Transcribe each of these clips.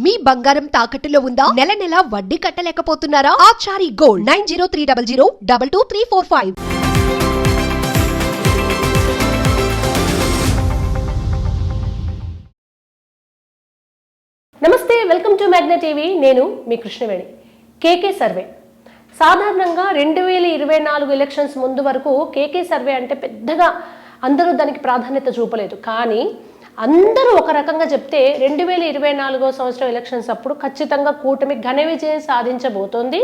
మీ బంగారం తాకట్టులో ఉందా? నెల నెల వడ్డీ కట్టలేకపోతున్నారా? ఆచారి గోల్డ్ 9030022345. నమస్తే, వెల్కమ్ టు మ్యాగ్నా టీవీ. నేను మీ కృష్ణవేణి. కేకే సర్వే సాధారణంగా 2024 ఎలక్షన్స్ ముందు వరకు కేకే సర్వే అంటే పెద్దగా అందరూ దానికి ప్రాధాన్యత చూపలేదు. కానీ అందరూ ఒక రకంగా చెప్తే 2024 సంవత్సరం ఎలక్షన్స్ అప్పుడు ఖచ్చితంగా కూటమి ఘన విజయం సాధించబోతోంది,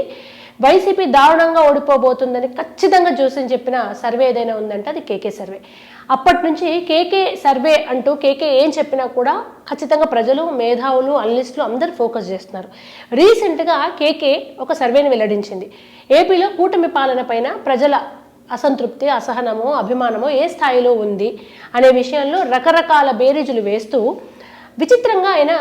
వైసీపీ దారుణంగా ఓడిపోబోతుందని ఖచ్చితంగా జోసిని చెప్పిన సర్వే ఏదైనా ఉందంటే అది కేకే సర్వే. అప్పటి నుంచి కేకే సర్వే అంటూ కేకే ఏం చెప్పినా కూడా ఖచ్చితంగా ప్రజలు, మేధావులు, అనలిస్టులు అందరూ ఫోకస్ చేస్తున్నారు. రీసెంట్గా కేకే ఒక సర్వేని వెల్లడించింది. ఏపీలో కూటమి పాలన పైన ప్రజల అసంతృప్తి, అసహనము, అభిమానము ఏ స్థాయిలో ఉంది అనే విషయంలో రకరకాల బేరీజులు వేస్తూ విచిత్రంగా ఆయన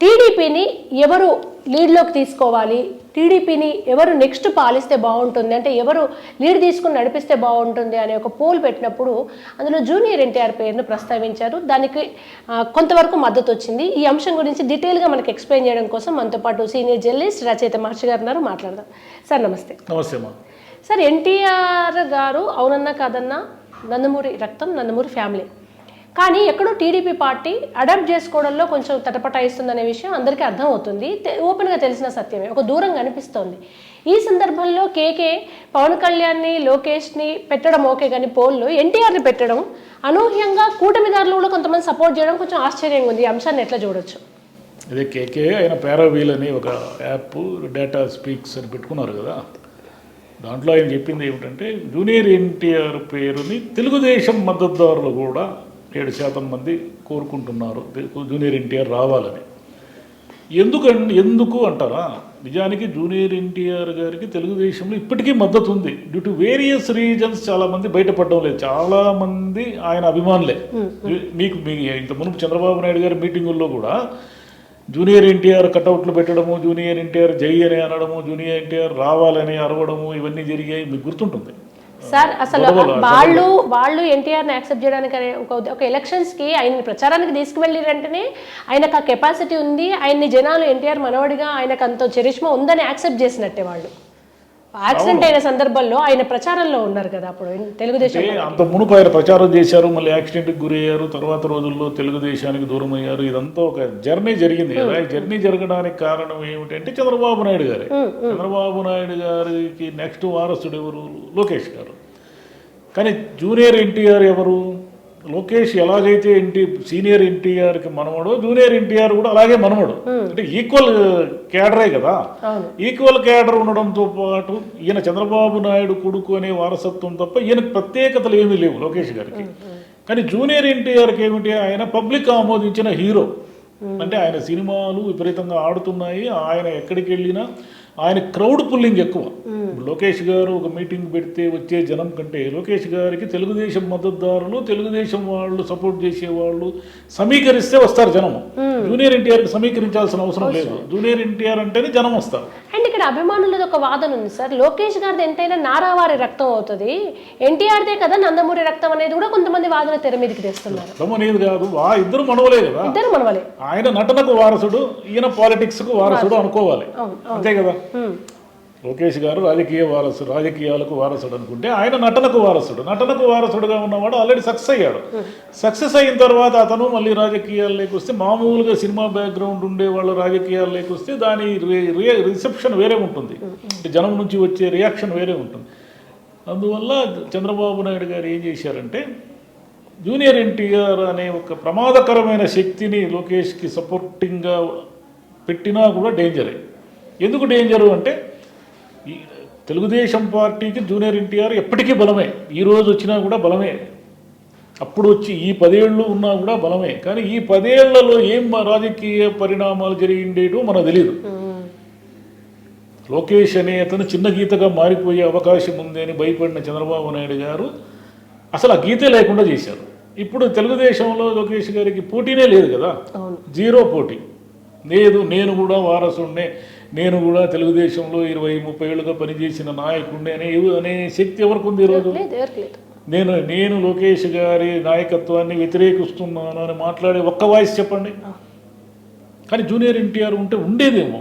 టీడీపీని ఎవరు లీడ్లోకి తీసుకోవాలి, టీడీపీని ఎవరు నెక్స్ట్ పాలిస్తే బాగుంటుంది, అంటే ఎవరు లీడ్ తీసుకుని నడిపిస్తే బాగుంటుంది అనే ఒక పోల్ పెట్టినప్పుడు అందులో జూనియర్ ఎన్టీఆర్ పేరును ప్రస్తావించారు. దానికి కొంతవరకు మద్దతు వచ్చింది. ఈ అంశం గురించి డీటెయిల్గా మనకి ఎక్స్ప్లెయిన్ చేయడం కోసం మనతో పాటు సీనియర్ జర్నలిస్ట్ రచయిత మహర్షి గారు ఉన్నారు. మాట్లాడదాం సార్. నమస్తే. నమస్తే అమ్మా. సార్, ఎన్టీఆర్ గారు అవునన్నా కాదన్నా నందమూరి రక్తం, నందమూరి ఫ్యామిలీ. కానీ ఎక్కడో టీడీపీ పార్టీ అడాప్ట్ చేసుకోవడంలో కొంచెం తటపటాయిస్తుందనే విషయం అందరికీ అర్థమవుతుంది, ఓపెన్గా తెలిసిన సత్యమే. ఒక దూరం కనిపిస్తోంది. ఈ సందర్భంలో కేకే పవన్ కళ్యాణ్ని, లోకేష్ని పెట్టడం ఓకే, కానీ పోల్లో ఎన్టీఆర్ని పెట్టడం అనూహ్యంగా కూటమిదారులు కూడా కొంతమంది సపోర్ట్ చేయడం కొంచెం ఆశ్చర్యంగా ఉంది. ఈ అంశాన్ని ఎట్లా చూడొచ్చు? అదే కేకే ఆయన పారావీల్ అని ఒక యాప్, డేటా స్పీక్స్ అని పెట్టుకున్నారు కదా. దాంట్లో ఆయన చెప్పింది ఏమిటంటే జూనియర్ ఎన్టీఆర్ పేరుని తెలుగుదేశం మద్దతుదారులు కూడా 7% మంది కోరుకుంటున్నారు జూనియర్ ఎన్టీఆర్ రావాలని. ఎందుకు అంటారా? నిజానికి జూనియర్ ఎన్టీఆర్ గారికి తెలుగుదేశంలో ఇప్పటికీ మద్దతు ఉంది. డ్యూ టు వేరియస్ రీజన్స్ చాలామంది బయటపడడం లేదు. చాలామంది ఆయన అభిమానులే. మీకు ఇంత మునుపు చంద్రబాబు నాయుడు గారి మీటింగుల్లో కూడా జూనియర్ ఎన్టీఆర్ కటౌట్లు పెట్టడము, జూనియర్ ఎన్టీఆర్ జై అని అనడము, జూనియర్ ఎన్టీఆర్ రావాలని అరవడము, ఇవన్నీ జరిగాయి. మీకు గుర్తుంటుంది సార్. అసలు వాళ్ళు ఎన్టీఆర్ని యాక్సెప్ట్ చేయడానికి ఒక ఎలక్షన్స్కి ఆయన్ని ప్రచారానికి తీసుకువెళ్ళిరంటేనే ఆయనకు ఆ కెపాసిటీ ఉంది, ఆయన్ని జనాలు ఎన్టీఆర్ మనవడిగా ఆయనకు అంత చరిష్మా ఉందని యాక్సెప్ట్ చేసినట్టే. వాళ్ళు యాక్సిడెంట్ అయిన సందర్భంలో ఆయన ప్రచారంలో ఉన్నారు కదా అప్పుడు తెలుగుదేశం. అంత మునుపు ఆయన ప్రచారం చేశారు, మళ్ళీ యాక్సిడెంట్కి గురయ్యారు, తర్వాత రోజుల్లో తెలుగుదేశానికి దూరం అయ్యారు. ఇదంతా ఒక జర్నీ జరిగింది కదా. ఈ జర్నీ జరగడానికి కారణం ఏమిటంటే చంద్రబాబు నాయుడు గారే. చంద్రబాబు నాయుడు గారికి నెక్స్ట్ వారసుడు ఎవరు? లోకేష్ గారు. కానీ జూనియర్ ఎన్టీఆర్ ఎవరు? లోకేష్ ఎలాగైతే సీనియర్ ఎన్టీఆర్కి మనవడో, జూనియర్ ఎన్టీఆర్ కూడా అలాగే మనవడు. అంటే ఈక్వల్ క్యాడరే కదా. ఈక్వల్ క్యాడర్ ఉండడంతో పాటు ఈయన చంద్రబాబు నాయుడు కొడుకు అనే వారసత్వం తప్ప ఈయనకు ప్రత్యేకతలు ఏమీ లేవు లోకేష్ గారికి. కానీ జూనియర్ ఎన్టీఆర్కి ఏమిటి? ఆయన పబ్లిక్ ఆమోదించిన హీరో. అంటే ఆయన సినిమాలు విపరీతంగా ఆడుతున్నాయి. ఆయన ఎక్కడికి వెళ్ళినా ఆయన క్రౌడ్ పుల్లింగ్ ఎక్కువ. లోకేష్ గారు ఒక మీటింగ్ పెడితే వచ్చే జనం కంటే లోకేష్ గారికి తెలుగుదేశం మద్దతుదారులు, తెలుగుదేశం వాళ్ళు సపోర్ట్ చేసేవాళ్ళు సమీకరిస్తే వస్తారు జనం. జూనియర్ ఎన్టీఆర్కి సమీకరించాల్సిన అవసరం లేదు. జూనియర్ ఎన్టీఆర్ అంటేనే జనం వస్తారు. అండ్ ఇక్కడ అభిమానులది ఒక వాదన ఉంది సార్. లోకేష్ గారిది ఎంతైనా నారావారి రక్తం అవుతుంది, ఎన్టీఆర్దే కదా నందమూరి రక్తం అనేది కూడా కొంతమంది వాదన తెర మీదకి తెస్తున్నారు. రక్తం అనేది కాదు, ఇద్దరు మనవలే కదా. ఇద్దరు మనవలే. ఆయన నటనకు వారసుడు, ఈయన పాలిటిక్స్ కు వారసుడు అనుకోవాలి, అంతే కదా. లోకేష్ గారు రాజకీయాలకు వారసుడు అనుకుంటే ఆయన నటనకు వారసుడుగా ఉన్నవాడు ఆల్రెడీ సక్సెస్ అయ్యాడు. సక్సెస్ అయిన తర్వాత అతను మళ్ళీ రాజకీయాల్లోకి వస్తే, మామూలుగా సినిమా బ్యాక్గ్రౌండ్ ఉండే వాళ్ళు రాజకీయాల్లోకి వస్తే దాని రిసెప్షన్ వేరే ఉంటుంది, జనం నుంచి వచ్చే రియాక్షన్ వేరే ఉంటుంది. అందువల్ల చంద్రబాబు నాయుడు గారు ఏం చేశారంటే జూనియర్ ఎన్టీఆర్ అనే ఒక ప్రమాదకరమైన శక్తిని లోకేష్కి సపోర్టింగ్గా పెట్టినా కూడా డేంజరే. ఎందుకు డేంజరు అంటే తెలుగుదేశం పార్టీకి జూనియర్ ఎన్టీఆర్ ఎప్పటికీ బలమే. ఈరోజు వచ్చినా కూడా బలమే, అప్పుడు వచ్చి ఈ 10 ఏళ్ళు ఉన్నా కూడా బలమే. కానీ ఈ 10 ఏళ్లలో ఏం రాజకీయ పరిణామాలు జరిగిండేటో మనకు తెలియదు. లోకేష్ అనే అతను చిన్న గీతగా మారిపోయే అవకాశం ఉంది అని భయపడిన చంద్రబాబు నాయుడు గారు అసలు ఆ గీతే లేకుండా చేశారు. ఇప్పుడు తెలుగుదేశంలో లోకేష్ గారికి పోటీనే లేదు కదా, జీరో పోటీ లేదు. నేను కూడా వారసుడినే, నేను కూడా తెలుగుదేశంలో 20-30 ఏళ్ళుగా పనిచేసిన నాయకుడిని అనే శక్తి ఎవరికి ఉంది ఈరోజు? నేను లోకేష్ గారి నాయకత్వాన్ని వ్యతిరేకిస్తున్నాను అని మాట్లాడే ఒక్క వాయిస్ చెప్పండి. కానీ జూనియర్ ఎన్టీఆర్ ఉంటే ఉండేదేమో,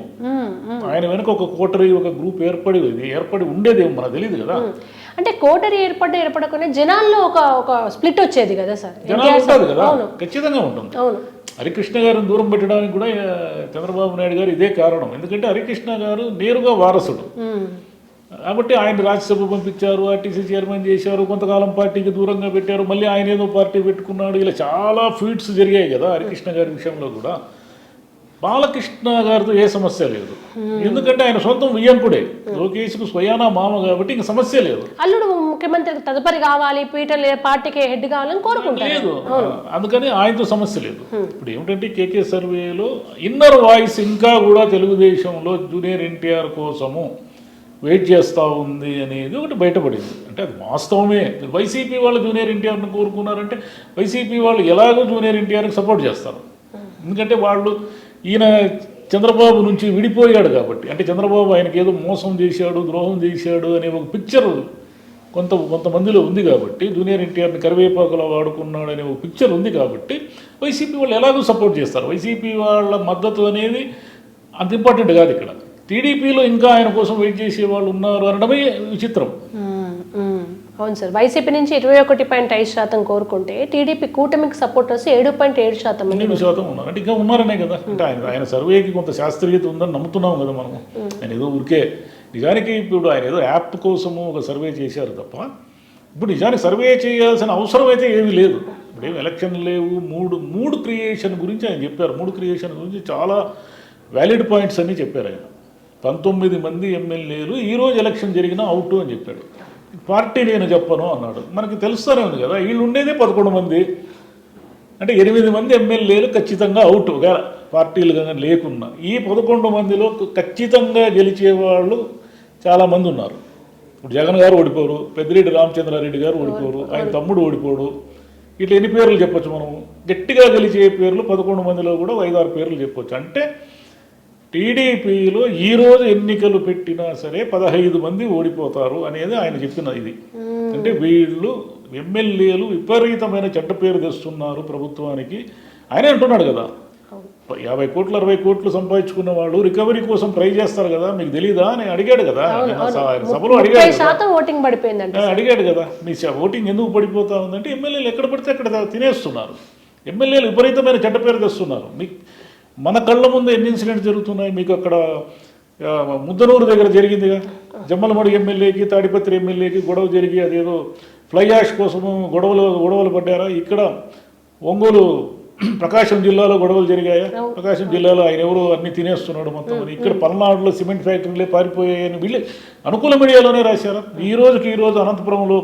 ఆయన వెనక ఒక కోటరీ ఒక గ్రూప్ ఏర్పడి ఉండేదేమో మనకు తెలియదు కదా. అంటే కోటరీ ఏర్పడకుండా జనాల్లో ఒక స్ప్లిట్ వచ్చేది కదా సార్. జనాలు ఉంటుంది కదా, ఖచ్చితంగా ఉంటుంది. అవును, హరికృష్ణ గారిని దూరం పెట్టడానికి కూడా చంద్రబాబు నాయుడు గారు ఇదే కారణం. ఎందుకంటే హరికృష్ణ గారు నేరుగా వారసుడు కాబట్టి ఆయన రాజ్యసభ పంపించారు, ఆర్టీసీ చైర్మన్ చేశారు, కొంతకాలం పార్టీకి దూరంగా పెట్టారు, మళ్ళీ ఆయన ఏదో పార్టీ పెట్టుకున్నాడు. ఇలా చాలా ఫీట్స్ జరిగాయి కదా హరికృష్ణ గారి విషయంలో కూడా. బాలకృష్ణ గారితో ఏ సమస్య లేదు, ఎందుకంటే ఆయన సొంతం వియ్యంకుడే, లోకేష్కు స్వయానా మామ కాబట్టి ఇంక సమస్య లేదు. అల్లుడు ముఖ్యమంత్రి తదుపరి కావాలి, పీటర్ పార్టీకి హెడ్ కావాలని కోరుకుంటారు లేదు, అందుకని ఆయనతో సమస్య లేదు. ఇప్పుడు ఏమిటంటే కేకే సర్వేలో ఇన్నర్ వాయిస్ ఇంకా కూడా తెలుగుదేశంలో జూనియర్ ఎన్టీఆర్ కోసము వెయిట్ చేస్తూ ఉంది అనేది ఒకటి బయటపడింది. అంటే అది వాస్తవమే. వైసీపీ వాళ్ళు జూనియర్ ఎన్టీఆర్ని కోరుకున్నారంటే వైసీపీ వాళ్ళు ఎలాగో జూనియర్ ఎన్టీఆర్కి సపోర్ట్ చేస్తారు. ఎందుకంటే వాళ్ళు ఈయన చంద్రబాబు నుంచి విడిపోయాడు కాబట్టి, అంటే చంద్రబాబు ఆయనకి ఏదో మోసం చేశాడు, ద్రోహం చేశాడు అనే ఒక పిక్చర్ కొంతమందిలో ఉంది కాబట్టి, జూనియర్ ఎన్టీఆర్ని కరివేపాకులో వాడుకున్నాడు అనే ఒక పిక్చర్ ఉంది కాబట్టి వైసీపీ వాళ్ళు ఎలాగో సపోర్ట్ చేస్తారు. వైసీపీ వాళ్ళ మద్దతు అనేది అంత ఇంపార్టెంట్ కాదు ఇక్కడ. టీడీపీలో ఇంకా ఆయన కోసం వెయిట్ చేసే వాళ్ళు ఉన్నారు అనడమే విచిత్రం. అవును సార్, వైసీపీ నుంచి 21.5% కోరుకుంటే టీడీపీ కూటమికి సపోర్టర్స్ 7.7% ఉన్నారు. అంటే ఇంకా ఉన్నారనే కదా. అంటే ఆయన సర్వేకి కొంత శాస్త్రీయత ఉందని నమ్ముతున్నాం కదా మనము. ఆయన ఏదో ఊరికే నిజానికి ఇప్పుడు ఆయన ఏదో యాప్ కోసము ఒక సర్వే చేశారు తప్ప ఇప్పుడు నిజానికి సర్వే చేయాల్సిన అవసరం అయితే ఏమీ లేదు. ఇప్పుడు ఏమి ఎలక్షన్ లేవు. మూడు క్రియేషన్ గురించి ఆయన చెప్పారు. 3 క్రియేషన్ గురించి చాలా వ్యాలిడ్ పాయింట్స్ అన్నీ చెప్పారు ఆయన. 19 మంది ఎమ్మెల్యేలు ఈరోజు ఎలక్షన్ జరిగినా అవుట్ అని చెప్పాడు. పార్టీ నేను చెప్పను అన్నాడు. మనకి తెలుస్తూనే ఉంది కదా, వీళ్ళు ఉండేదే 11 మంది, అంటే 8 మంది ఎమ్మెల్యేలు ఖచ్చితంగా అవుట్ పార్టీలు కానీ లేకున్నా. ఈ 11 మందిలో ఖచ్చితంగా గెలిచేవాళ్ళు చాలామంది ఉన్నారు. ఇప్పుడు జగన్ గారు ఓడిపోరు, పెద్దిరెడ్డి రామచంద్రారెడ్డి గారు ఓడిపోరు, ఆయన తమ్ముడు ఓడిపోడు. ఇట్లా ఎన్ని పేర్లు చెప్పొచ్చు మనము? గట్టిగా గెలిచే పేర్లు 11 మందిలో కూడా 5-6 పేర్లు చెప్పొచ్చు. అంటే టీడీపీలో ఈరోజు ఎన్నికలు పెట్టినా సరే 15 మంది ఓడిపోతారు అనేది ఆయన చెప్పిన ఇది. అంటే వీళ్ళు ఎమ్మెల్యేలు విపరీతమైన చెడ్డ పేరు తెస్తున్నారు ప్రభుత్వానికి ఆయన అంటున్నాడు కదా. 50 కోట్లు 60 కోట్లు సంపాదించుకున్న వాళ్ళు రికవరీ కోసం ట్రై చేస్తారు కదా, మీకు తెలీదా అని అడిగాడు కదా సభలో. అడిగాడు కదా, మీ ఓటింగ్ ఎందుకు పడిపోతా ఉందంటే ఎమ్మెల్యేలు ఎక్కడ పడితే అక్కడ తినేస్తున్నారు, ఎమ్మెల్యేలు విపరీతమైన చెడ్డ పేరు తెస్తున్నారు. మన కళ్ళ ముందు ఎన్ని ఇన్సిడెంట్స్ జరుగుతున్నాయి. మీకు అక్కడ ముద్దనూరు దగ్గర జరిగిందిగా, జమ్మలమడుగు ఎమ్మెల్యేకి తాడిపత్రి ఎమ్మెల్యేకి గొడవ జరిగి అదేదో ఫ్లై యాష్ కోసము గొడవలు పడ్డారా. ఇక్కడ ఒంగోలు ప్రకాశం జిల్లాలో గొడవలు జరిగాయా? ప్రకాశం జిల్లాలో ఆయన ఎవరు అన్ని తినేస్తున్నాడు మొత్తం. ఇక్కడ పల్నాడులో సిమెంట్ ఫ్యాక్టరీలే పారిపోయాయని వీళ్ళే అనుకూల మీడియాలోనే రాశారా. ఈ రోజు అనంతపురంలో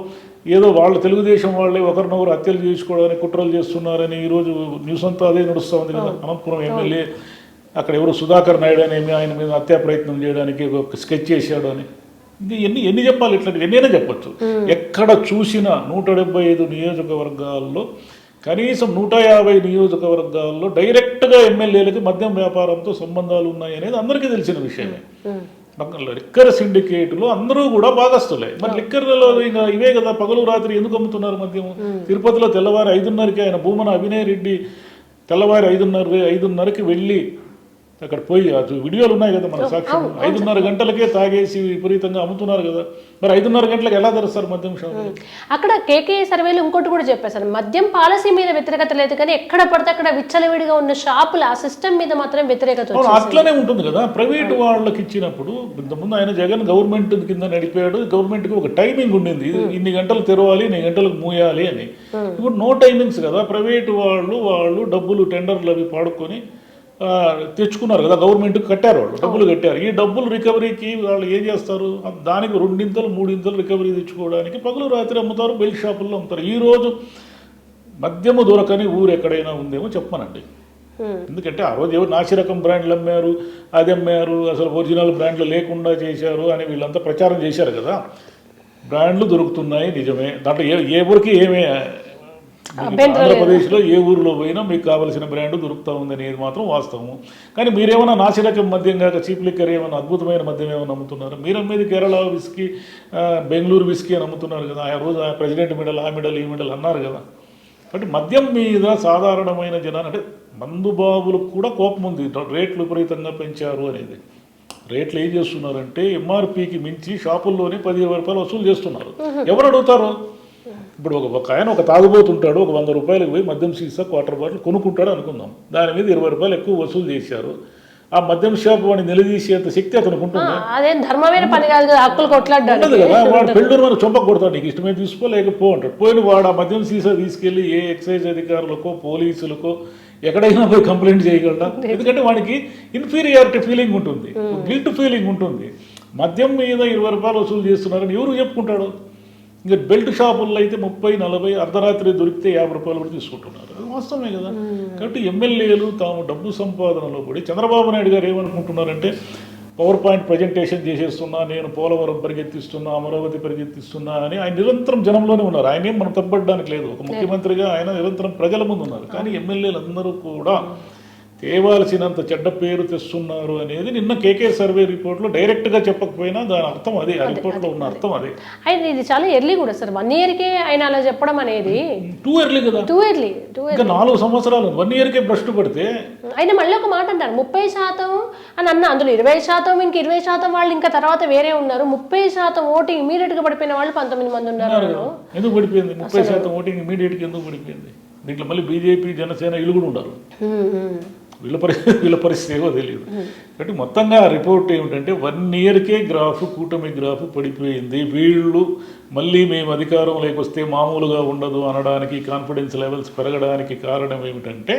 ఏదో వాళ్ళు తెలుగుదేశం వాళ్ళే ఒకరినొకరు హత్యలు చేసుకోవడానికి కుట్రలు చేస్తున్నారని ఈరోజు న్యూస్ అంతా అదే నడుస్తూ ఉంది కదా. అనంతపురం ఎమ్మెల్యే అక్కడ ఎవరు సుధాకర్ నాయుడు అనేమి ఆయన మీద హత్యా ప్రయత్నం చేయడానికి ఒక స్కెచ్ చేశాడు అని. ఎన్ని చెప్పాలి? ఇట్లాంటివి ఎన్నైనా చెప్పచ్చు. ఎక్కడ చూసినా 175 నియోజకవర్గాల్లో కనీసం 150 నియోజకవర్గాల్లో డైరెక్ట్గా ఎమ్మెల్యేలకి మద్యం వ్యాపారంతో సంబంధాలు ఉన్నాయి అనేది అందరికీ తెలిసిన విషయమే. లిక్కర్ సిండికేట్లో అందరూ కూడా భాగస్తులే. మరి లిక్కర్లలో ఇంకా ఇవే కదా పగలు రాత్రి ఎందుకు అమ్ముతున్నారు మద్యము? తిరుపతిలో తెల్లవారు 5:30కి ఆయన భూమన అభినయ్ రెడ్డి తెల్లవారు 5:30కి వెళ్ళి అక్కడ పోయి వీడియోలు ఉన్నాయి కదా మన సాక్ష్యం. 5:30 గంటలకే తాగేసి విపరీతంగా అమ్ముతున్నారు కదా. మరి 5:30 గంటలకు ఎలా తెరుస్తారు మద్యం షాపులు? అక్కడ కేకే సర్వేలు ఇంకోటి కూడా చెప్పేశారు, మద్యం పాలసీ మీద వ్యతిరేకత లేదు కానీ ఎక్కడ పడితే అక్కడ విచ్చలవిడిగా ఉన్న షాపులు ఆ సిస్టమ్ మీద మాత్రం వ్యతిరేకత. అట్లనే ఉంటుంది కదా. ప్రైవేట్ వాళ్ళకి ఇచ్చినప్పుడు ఇంతకుముందు ఆయన జగన్ గవర్నమెంట్ కింద నడిపాడు. గవర్నమెంట్కి ఒక టైమింగ్ ఉండింది, ఇన్ని గంటలు తెరవాలి, ఇన్ని గంటలకు మూయాలి అని. ఇప్పుడు నో టైమింగ్స్ కదా. ప్రైవేట్ వాళ్ళు డబ్బులు టెండర్లు అవి పాడుకొని తెచ్చుకున్నారు కదా, గవర్నమెంట్కి కట్టారు, వాళ్ళు డబ్బులు కట్టారు. ఈ డబ్బులు రికవరీకి వాళ్ళు ఏం చేస్తారు? దానికి 2-3 రికవరీ తెచ్చుకోవడానికి పగలు రాత్రి అమ్ముతారు, బెల్ట్ షాపుల్లో అమ్ముతారు. ఈరోజు మద్యము దొరకని ఊరు ఎక్కడైనా ఉందేమో చెప్పమనండి. ఎందుకంటే ఆ రోజు ఎవరు నాసిరకం బ్రాండ్లు అమ్మారు, అది అమ్మారు, అసలు ఒరిజినల్ బ్రాండ్లు లేకుండా చేశారు అని వీళ్ళంతా ప్రచారం చేశారు కదా. బ్రాండ్లు దొరుకుతున్నాయి నిజమే, దాంట్లో ఏ ఊరికి ఏమే ఆంధ్రప్రదేశ్లో ఏ ఊరిలో పోయినా మీకు కావలసిన బ్రాండ్ దొరుకుతూ ఉంది అనేది మాత్రం వాస్తవము. కానీ మీరేమైనా నాసిరకం మద్యం కాక చీప్ లిక్కర్ ఏమైనా అద్భుతమైన మద్యం ఏమైనా అమ్ముతున్నారు? మీరు అమ్మేది కేరళ విస్కీ, బెంగళూరు విస్కీ అని అమ్ముతున్నారు కదా. ఆ రోజు ప్రెసిడెంట్ మెడల్, ఆ మెడల్, ఈ మెడల్ అన్నారు కదా. కాబట్టి మద్యం మీద సాధారణమైన జనాలు అంటే మందు బాబులకు కూడా కోపం ఉంది, రేట్లు విపరీతంగా పెంచారు అనేది. రేట్లు ఏం చేస్తున్నారంటే ఎంఆర్పికి మించి షాపుల్లోనే 10-20 రూపాయలు వసూలు చేస్తున్నారు. ఎవరు అడుగుతారు? ఇప్పుడు ఒక ఆయన ఒక తాగుబోతుంటాడు, ఒక 100 రూపాయలకు పోయి మద్యం సీసా క్వార్టర్ బాటిల్ కొనుక్కుంటాడు అనుకుందాం, దాని మీద 20 రూపాయలు ఎక్కువ వసూలు చేశారు. ఆ మద్యం షాప్ వాడిని నిలదీసేంత శక్తి అతనికి ఉంటుంది? అదేం ధర్మమైన పని కాదు కదా, హక్కులు కొట్లాడడానికి కదా. వాడు పెళ్ళూరు మన చొంప కొడతాడు, నీకు ఇష్టమే తీసుకో లేకపో అంటాడు. పోయిన వాడు ఆ మద్యం సీసా తీసుకెళ్లి ఏ ఎక్సైజ్ అధికారులకో పోలీసులకో ఎక్కడైనా పోయి కంప్లైంట్ చేయగలరా? ఎందుకంటే వాడికి ఇన్ఫీరియారిటీ ఫీలింగ్ ఉంటుంది, గిల్ట్ ఫీలింగ్ ఉంటుంది. మద్యం మీద 20 రూపాయలు వసూలు చేస్తున్నారని ఎవరు చెప్పుకుంటాడు? ఇంకా బెల్ట్ షాపుల్లో అయితే 30-40 అర్ధరాత్రి దొరికితే 50 రూపాయలు కూడా తీసుకుంటున్నారు. అది వాస్తవమే కదా. కాబట్టి ఎమ్మెల్యేలు తాము డబ్బు సంపాదనలో పడి చంద్రబాబు నాయుడు గారు ఏమనుకుంటున్నారంటే పవర్ పాయింట్ ప్రజెంటేషన్ చేసేస్తున్నా, నేను పోలవరం పరిగెత్తిస్తున్నా, అమరావతి పరిగెత్తిస్తున్నా అని ఆయన నిరంతరం జనంలోనే ఉన్నారు. ఆయనేం మనం తప్పడానికి లేదు. ఒక ముఖ్యమంత్రిగా ఆయన నిరంతరం ప్రజల ముందు ఉన్నారు. కానీ ఎమ్మెల్యేలు అందరూ కూడా తేవాల్సినంత చెడ్డ పేరు తెస్తున్నారు అనేది నిన్న కేకే సర్వే రిపోర్ట్లో డైరెక్ట్గా చెప్పకపోయినా దాని అర్థం అదే, ఆ రిపోర్ట్లో ఉన్న అర్థం అదే. అయితే ఇది చాలా ఎర్లీ కూడా సార్, 1 ఇయర్కే ఆయన అలా చెప్పడం అనేది టూ ఎర్లీ కదా. టూ ఎర్లీ ఇంకా 4 సంవత్సరాలు 1 ఇయర్కే భ్రష్టు పడితే. ఆయన మళ్ళీ ఒక మాట అంటారు 30% అని అన్న, అందులో 20% ఇంక 20% వాళ్ళు ఇంకా తర్వాత వేరే ఉన్నారు. 30% ఓటింగ్ ఇమీడియట్ గా పడిపోయిన వాళ్ళు 19 మంది ఉన్నారు. ఎందుకు పడిపోయింది 30% ఓటింగ్ ఇమీడియట్గా? ఎందుకు పడిపోయింది? దీంట్లో మళ్ళీ బీజేపీ జనసేన వీళ్ళు కూడా ఉన్నారు. వీళ్ళ పరిస్థితి ఏవో తెలియదు. కాబట్టి మొత్తంగా రిపోర్ట్ ఏమిటంటే 1 ఇయర్కే గ్రాఫ్, కూటమి గ్రాఫ్ పడిపోయింది. వీళ్ళు మళ్ళీ మేము అధికారంలోకి వస్తే మామూలుగా ఉండదు అనడానికి, కాన్ఫిడెన్స్ లెవెల్స్ పెరగడానికి కారణం ఏమిటంటే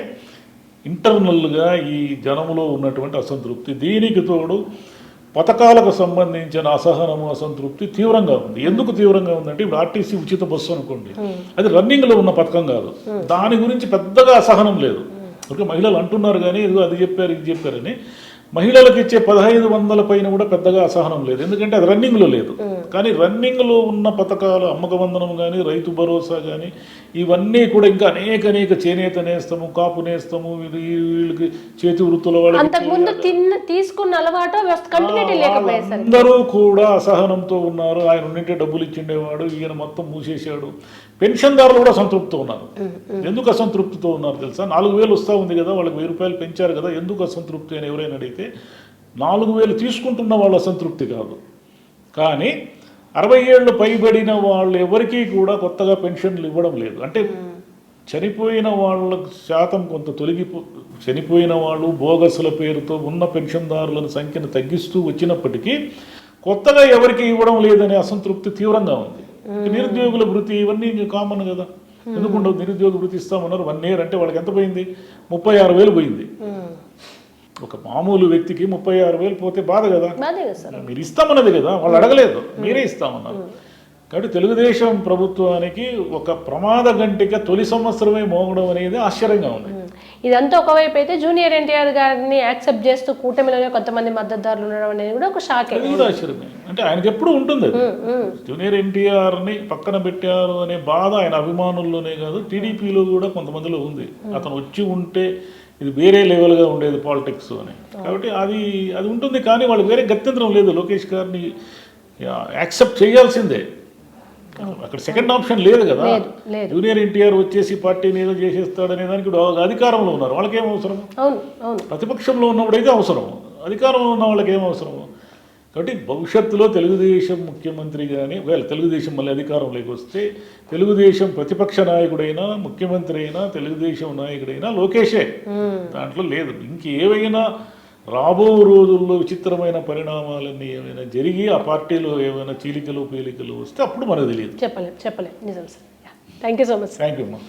ఇంటర్నల్గా ఈ జనంలో ఉన్నటువంటి అసంతృప్తి. దీనికి తోడు పథకాలకు సంబంధించిన అసహనము, అసంతృప్తి తీవ్రంగా ఉంది. ఎందుకు తీవ్రంగా ఉందంటే ఇప్పుడు ఆర్టీసీ ఉచిత బస్సు అనుకోండి, అది రన్నింగ్లో ఉన్న పథకం కాదు, దాని గురించి పెద్దగా అసహనం లేదు. ఓకే, మహిళలు అంటున్నారు కానీ ఏదో అది చెప్పారు ఇది చెప్పారని. మహిళలకు ఇచ్చే 1500 పైన కూడా పెద్దగా అసహనం లేదు, ఎందుకంటే అది రన్నింగ్లో లేదు. కానీ రన్నింగ్లో ఉన్న పథకాలు అమ్మక వందనం కానీ, రైతు భరోసా కానీ, ఇవన్నీ కూడా ఇంకా అనేక చేనేత నేస్తము, కాపు నేస్తము, వీళ్ళకి చేతి వృత్తుల వాళ్ళకి తీసుకున్న అలవాటు అందరూ కూడా అసహనంతో ఉన్నారు. ఆయన ఉండింటే డబ్బులు ఇచ్చిండేవాడు, ఈయన మొత్తం మూసేశాడు. పెన్షన్దారులు కూడా అసంతృప్తితో ఉన్నారు. ఎందుకు అసంతృప్తితో ఉన్నారు తెలుసా? 4000 వస్తూ ఉంది కదా, వాళ్ళకి 1000 రూపాయలు పెంచారు కదా, ఎందుకు అసంతృప్తి అని ఎవరైనా అడిగితే 4000 తీసుకుంటున్న వాళ్ళు అసంతృప్తి కాదు. కానీ 60 ఏళ్ళు పైబడిన వాళ్ళు ఎవరికీ కూడా కొత్తగా పెన్షన్లు ఇవ్వడం లేదు. అంటే చనిపోయిన వాళ్ళ శాతం కొంత చనిపోయిన వాళ్ళు బోగస్ల పేరుతో ఉన్న పెన్షన్దారుల సంఖ్యను తగ్గిస్తూ వచ్చినప్పటికీ కొత్తగా ఎవరికి ఇవ్వడం లేదనే అసంతృప్తి తీవ్రంగా ఉంది. నిరుద్యోగుల వృత్తి ఇవన్నీ కామన్ కదా, ఎందుకుండవు? నిరుద్యోగ వృత్తి ఇస్తామన్నారు. 1 ఇయర్ అంటే వాళ్ళకి ఎంత పోయింది? 36,000 పోయింది. ఒక మామూలు వ్యక్తికి 36,000 పోతే బాధ కదా. మీరు ఇస్తామన్నది కదా, వాళ్ళు అడగలేదు, మీరే ఇస్తామన్నారు. కాబట్టి తెలుగుదేశం ప్రభుత్వానికి ఒక ప్రమాద గంటిక తొలి సంవత్సరమే మోగడం అనేది ఆశ్చర్యంగా ఉంది. ఇదంతా ఒకవైపు అయితే జూనియర్ ఎన్టీఆర్ గారిని యాక్సెప్ట్ చేస్తూ కూటమిలోనే కొంతమంది మద్దతుదారులు ఉండడం అనేది కూడా ఒక షాక్. అది కూడా ఆశ్చర్యమే. అంటే ఆయనకి ఎప్పుడు ఉంటుంది అది. జూనియర్ ఎన్టీఆర్ని పక్కన పెట్టారు అనే బాధ ఆయన అభిమానుల్లోనే కాదు, టీడీపీలో కూడా కొంతమందిలో ఉంది. అతను వచ్చి ఉంటే ఇది వేరే లెవెల్గా ఉండేది పాలిటిక్స్ అని. కాబట్టి అది ఉంటుంది. కానీ వాళ్ళకి వేరే గత్యంతరం లేదు. లోకేష్ గారిని యాక్సెప్ట్ చేయాల్సిందే, అక్కడ సెకండ్ ఆప్షన్ లేదు కదా. జూనియర్ ఎన్టీఆర్ వచ్చేసి పార్టీని ఏదో చేసేస్తాడనే దానికి అధికారంలో ఉన్నారు, వాళ్ళకేం అవసరం? ప్రతిపక్షంలో ఉన్నప్పుడైతే అవసరం, అధికారంలో ఉన్న వాళ్ళకి ఏం అవసరము? కాబట్టి భవిష్యత్తులో తెలుగుదేశం ముఖ్యమంత్రి కానీ, తెలుగుదేశం మళ్ళీ అధికారంలోకి వస్తే తెలుగుదేశం ప్రతిపక్ష నాయకుడైనా, ముఖ్యమంత్రి అయినా, తెలుగుదేశం నాయకుడైనా లోకేషే, దాంట్లో లేదు. ఇంకేవైనా రాబో రోజుల్లో విచిత్రమైన పరిణామాలన్నీ ఏమైనా జరిగి ఆ పార్టీలో ఏమైనా చీలికలు పీలికలు వస్తే అప్పుడు మనకు తెలియదు. చెప్పలేదు నిజం sir. Thank you so much. Thank you అమ్మా.